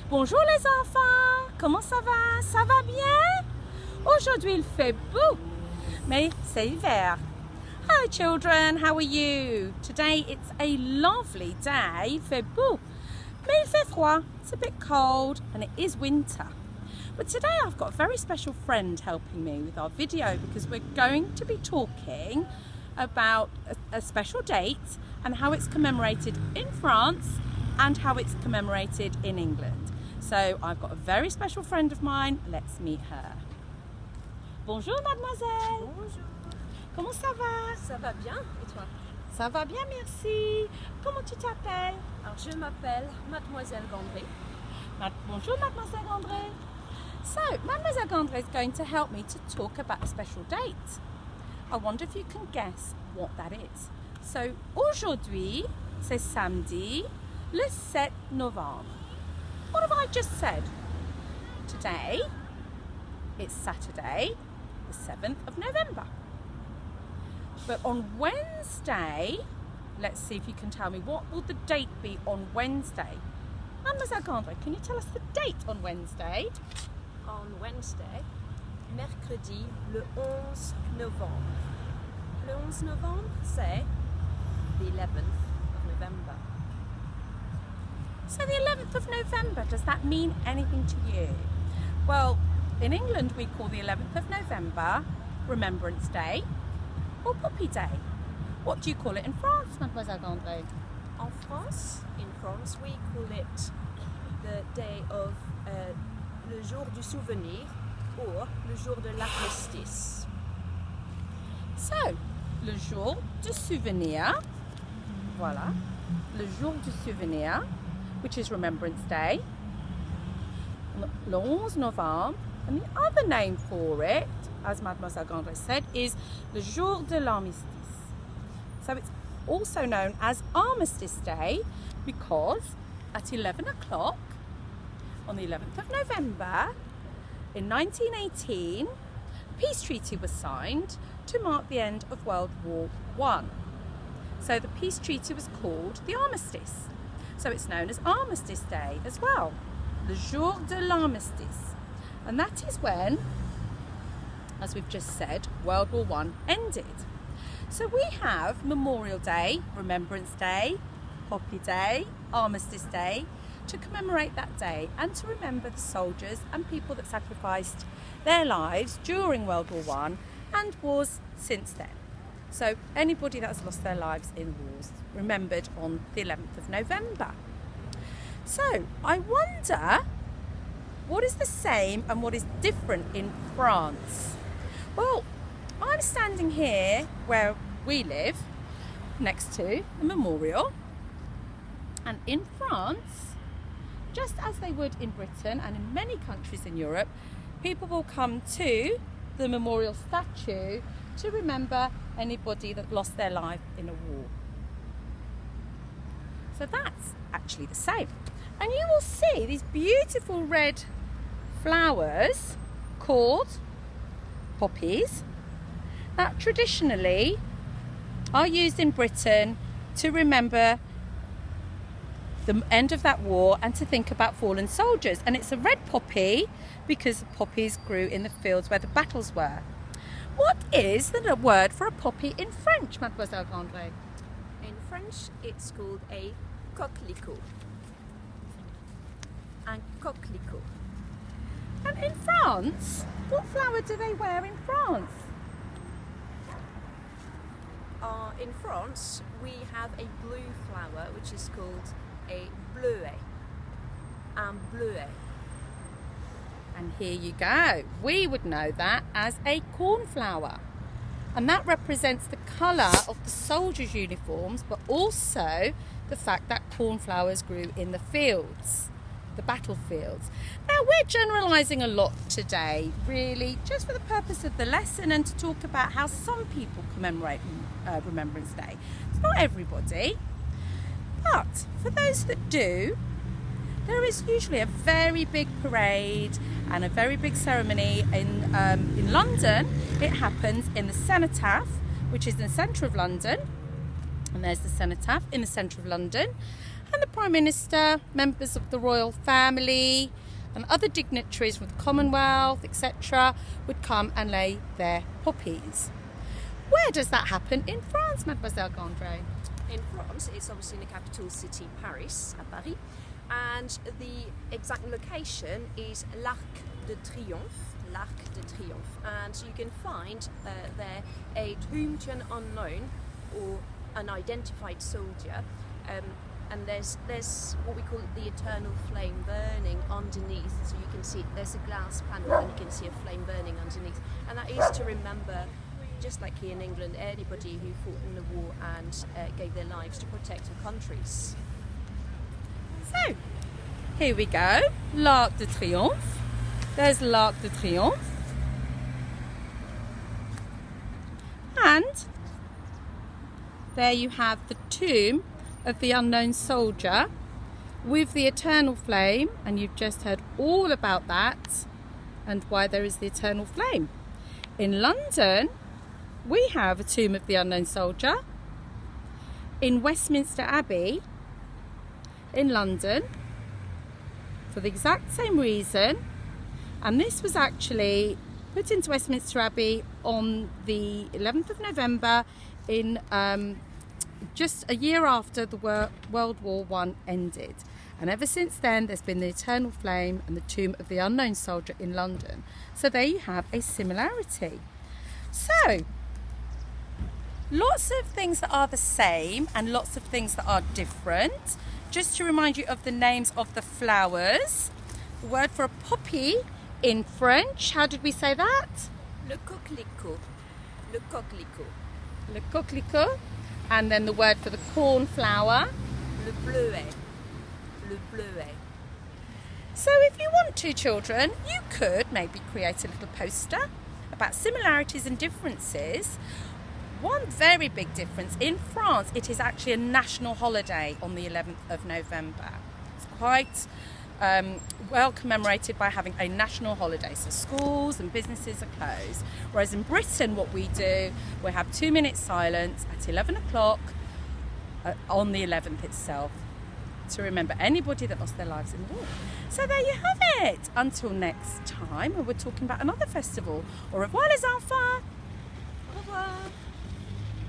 Bonjour les enfants, comment ça va? Ça va bien? Aujourd'hui il fait beau, mais c'est hiver. Hello children, how are you? Today it's a lovely day, il fait beau, mais il fait froid, it's a bit cold and it is winter. But today I've got a very special friend helping me with our video because we're going to be talking about a special date and how it's commemorated in France and how it's commemorated in England. So I've got a very special friend of mine, let's meet her. Bonjour mademoiselle. Bonjour. Comment ça va? Ça va bien, et toi? Ça va bien, merci. Comment tu t'appelles? Alors je m'appelle Mademoiselle Gandré. Bonjour mademoiselle André. So mademoiselle Gandré is going to help me to talk about a special date. I wonder if you can guess what that is. So aujourd'hui, c'est samedi, le 7 novembre. What have I just said? Today, it's Saturday, the 7th of November. But on Wednesday, let's see if you can tell me, what will the date be on Wednesday? Mademoiselle Gandré, can you tell us the date on Wednesday? On Wednesday, mercredi, le 11 novembre. Le 11 novembre, c'est the 11th of November. So the 11th of November, does that mean anything to you? Well, in England we call the 11th of November Remembrance Day or Poppy Day. What do you call it in France, Mademoiselle Gandré? In France, we call it the day of le Jour du Souvenir or le Jour de l'Armistice. So, le Jour du Souvenir, voilà, le Jour du Souvenir, which is Remembrance Day, le 11 novembre, and the other name for it, as Mademoiselle Gandré said, is le Jour de l'Armistice. So it's also known as Armistice Day because at 11 o'clock on the 11th of November in 1918, a peace treaty was signed to mark the end of World War I. So the peace treaty was called the Armistice. So it's known as Armistice Day as well, le Jour de l'Armistice. And that is when, as we've just said, World War I ended. So we have Memorial Day, Remembrance Day, Poppy Day, Armistice Day, to commemorate that day and to remember the soldiers and people that sacrificed their lives during World War I and wars since then. So anybody that has lost their lives in wars remembered on the 11th of November. So I wonder what is the same and what is different in France? Well, I'm standing here where we live next to a memorial, and in France, just as they would in Britain and in many countries in Europe, people will come to the memorial statue to remember anybody that lost their life in a war. So that's actually the same. And you will see these beautiful red flowers called poppies that traditionally are used in Britain to remember the end of that war and to think about fallen soldiers. And it's a red poppy because the poppies grew in the fields where the battles were. What is the word for a poppy in French, Mademoiselle Gandré? In French, it's called a coquelicot. Un coquelicot. And in France, what flower do they wear in France? In France, we have a blue flower which is called a bleuet. Un bleuet. And here you go. We would know that as a cornflower. And that represents the colour of the soldiers' uniforms, but also the fact that cornflowers grew in the fields, the battlefields. Now, we're generalising a lot today, really, just for the purpose of the lesson and to talk about how some people commemorate Remembrance Day. It's not everybody, but for those that do, there is usually a very big parade and a very big ceremony in London. It happens in the Cenotaph, which is in the centre of London, and there's the Cenotaph in the centre of London, And the Prime Minister, members of the royal family and other dignitaries from the Commonwealth, etc. would come and lay their poppies. Where does that happen in France, Mademoiselle Gondry? In France, it's obviously in the capital city, Paris, at Paris, and the exact location is l'Arc de Triomphe, and you can find there a tomb to an unknown or unidentified soldier, and there's what we call the eternal flame burning underneath, so you can see there's a glass panel and you can see a flame burning underneath, and that is to remember, just like here in England, anybody who fought in the war and gave their lives to protect our countries. So, here we go, l'Arc de Triomphe. There's l'Arc de Triomphe. And there you have the tomb of the unknown soldier with the eternal flame, and you've just heard all about that and why there is the eternal flame. In London, we have a tomb of the unknown soldier. In Westminster Abbey, in London, for the exact same reason, and this was actually put into Westminster Abbey on the 11th of November in just a year after the World War I ended. And ever since then, there's been the eternal flame and the tomb of the unknown soldier in London. So there you have a similarity. So, lots of things that are the same and lots of things that are different. Just to remind you of the names of the flowers. The word for a poppy in French, how did we say that? Le coquelicot. Le coquelicot. Le coquelicot. And then the word for the cornflower. Le bleuet. Le bleuet. So if you want to, children, you could maybe create a little poster about similarities and differences. One very big difference, in France it is actually a national holiday on the 11th of November. It's quite well commemorated by having a national holiday, so schools and businesses are closed. Whereas in Britain what we do, we have 2 minutes silence at 11 o'clock on the 11th itself to remember anybody that lost their lives in the war. So there you have it. Until next time, when we're talking about another festival. Au revoir les enfants.